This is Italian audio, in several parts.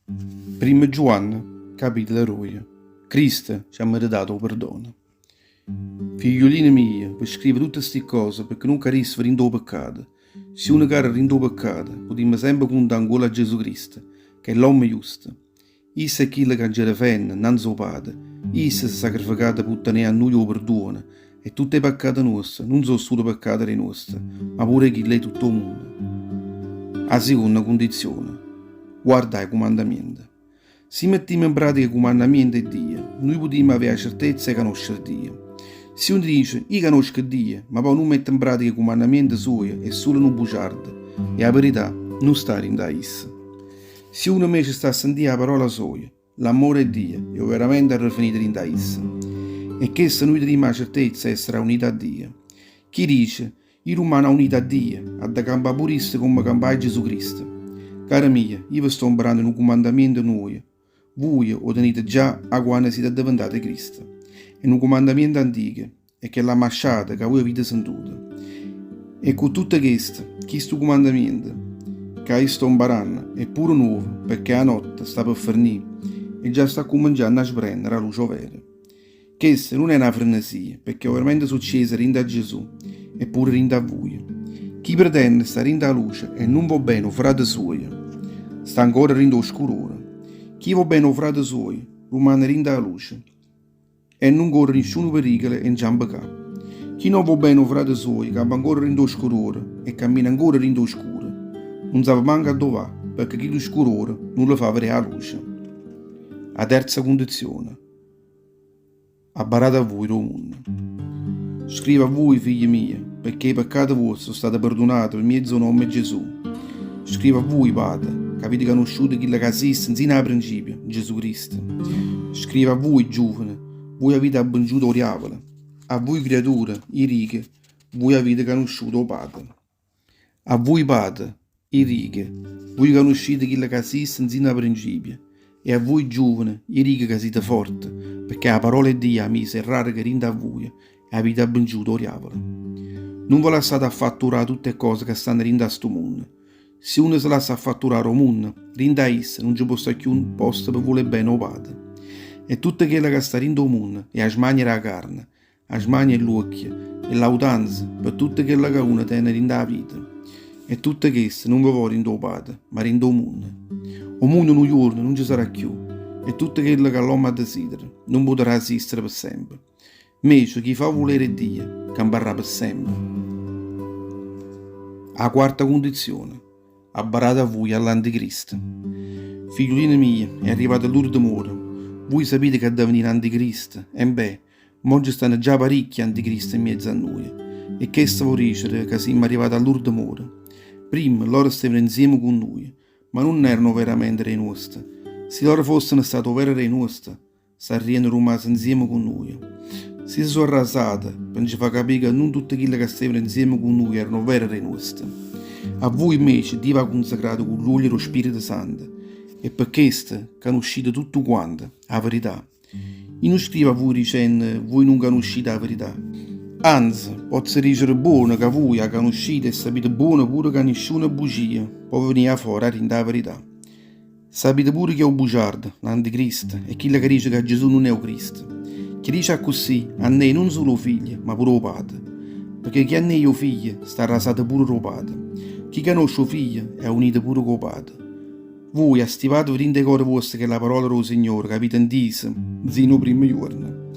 1 Giovanni, capitolo 2. Cristo ci ha meritato perdono. Figliolini miei, vi scrivo tutte queste cose perché non carissimo rindo il peccato. Se uno cara rindo il peccato, potremmo sempre contare ancora a Gesù Cristo, che è l'uomo giusto. Isso è quello che ha gerefenne, non suo padre. Isso si è sacrificato per ottenere a noi il perdono. E tutti i peccati nostri, non sono solo peccati nostri, ma pure quelli di tutto il mondo. La seconda condizione. Guarda i comandamenti. Se mettiamo in pratica i comandamenti di Dio, noi potremo avere la certezza di conoscere Dio. Se uno dice, io conosco Dio, ma poi non mette in pratica i comandamenti suoi e solo non bugiarda, e la verità non sta in esso. Se uno invece sta a sentire la parola sua, l'amore di Dio, è veramente rifinito in esso. E che se noi abbiamo la certezza di essere uniti a Dio. Chi dice, il umano è unito a Dio, ha da campare purista come campare Gesù Cristo. Cara mia, io vi sto imparando un comandamento nuovo. Voi lo tenete già a quando siete diventati Cristo. È un comandamento antico, e che è la masciata che voi avete sentito. E con tutto questo comandamento, che io sto imparando, è pure nuovo, perché la notte sta per finire, e già sta cominciando a splendere la luce vera. Questa non è una frenesia, perché è veramente successa rinda a Gesù, e pure rinda a voi. Chi pretende sta rinda a luce e non va bene o frate suoi, sta ancora rinda oscurore. Chi va bene o frate suoi, rimane rinda a luce, e non corre nessuno pericolo in giambacà. Chi non va bene o frate suoi, campa ancora rinda oscurore e cammina ancora rinda oscura. Non sa manca dove va, perché chi l'oscurore non lo fa vedere a luce. La terza condizione. Abbarate a voi lo mondo. Scrivo a voi, figli miei, perché i peccati vostri sono stati perdonati per mezzo nome Gesù. Scrivo a voi, Padre, che avete conosciuto chi che esiste sin al principio, Gesù Cristo. Scrivo a voi, giovani, voi avete abbangiuto diavolo. A voi, creature, i ricchi, voi avete conosciuto Padre. A voi, Padre, i ricchi, voi conoscete chi che esiste sin al principio. E a voi, giovani, i ricchi che siete forti, perché la parola di Dio mi è rara che rinda a voi e avete abbangiuto diavolo. Non vi lasciate affatturare tutte le cose che stanno rinda a sto mondo. Se uno si lascia affatturare al mondo, rinda a esso non ci può stare più un posto per volere bene o Padre. E tutto quello che sta rinda al mondo è a smaniare la carne, a smaniare l'occhio e l'audanza per tutto quello che uno tiene rinda la vita. E tutto questo non vi vuole rinda al Padre, ma rinda al mondo. Il mondo in un giorno non ci sarà più, e tutto quello che l'uomo desidera non potrà esistere per sempre. Invece chi fa volere Dio camperà per sempre. La quarta condizione. Abbarate a voi all'anticristo. Figliolini miei, è arrivato l'ultimo ora. Voi sapete che deve venire l'anticristo, e beh, oggi stanno già parecchi anticristi in mezzo a noi. E che sta vuol dire che siamo arrivati all'ultimo ora? Prima loro stavano insieme con noi, ma non erano veramente re nostri. Se loro fossero stati veri re nostri, sarebbero rimasti insieme con noi. Se si sono arrasate, per ci far capire che non tutti quelli che stavano insieme con noi erano veri re nostri. A voi invece Dio va consacrato con l'olio dello Spirito Santo, e per questo conoscete tutto quanto, la verità. Io non scrivo a voi dicendo, voi non conoscete la verità. Anzi, posso dire buono che voi la conoscete e sapete buono pure che nessuna bugia può venire fuori a rendere la verità. Sapete pure che è un bugiardo, l'anticristo, e chi che dice che Gesù non è il Cristo. Chi dice così, a noi non solo figlio, ma pure il padre. Perché chi a noi è figlio, sta arrasato pure il padre. Chi conosce il figlio è unito pure con il padre. Voi stivatevi in cuore vostro che la parola del Signore, che avete inteso, zino primo giorno.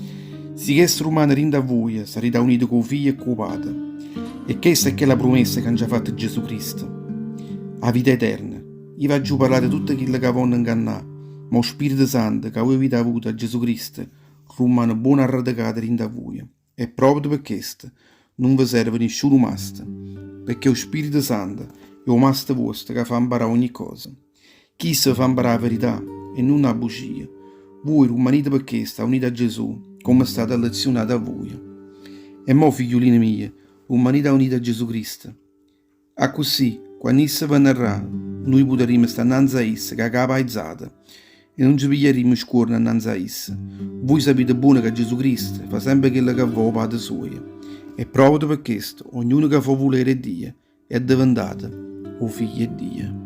Se questo umano rinde a voi, sarete uniti con il figlio e con il padre. E questa è la promessa che ha già fatto Gesù Cristo. La vita eterna. Io vi giù parlare di tutto quello che vanno ingannare, ma lo Spirito Santo che voi avete avuto a Gesù Cristo rimane buono radicato rinde a voi. E proprio per questo non vi serve nessuno master, perché lo Spirito Santo è il master vostro che fa imparare ogni cosa. Chi si fa imparare la verità e non la bugia. Voi rimanete per questo uniti a Gesù, come state lezionati a voi. E mo, figliolini miei, rimanete uniti a Gesù Cristo. A così, quando essa verrà, noi potremo stare innanzi a essa, che è capaizzata, e non ci piglieremo scuorna innanzi a essa. Voi sapete buono che Gesù Cristo fa sempre quello che vuole Padre suo. E proprio per questo, ognuno che fa volere Dio è diventato o figlio di Dio.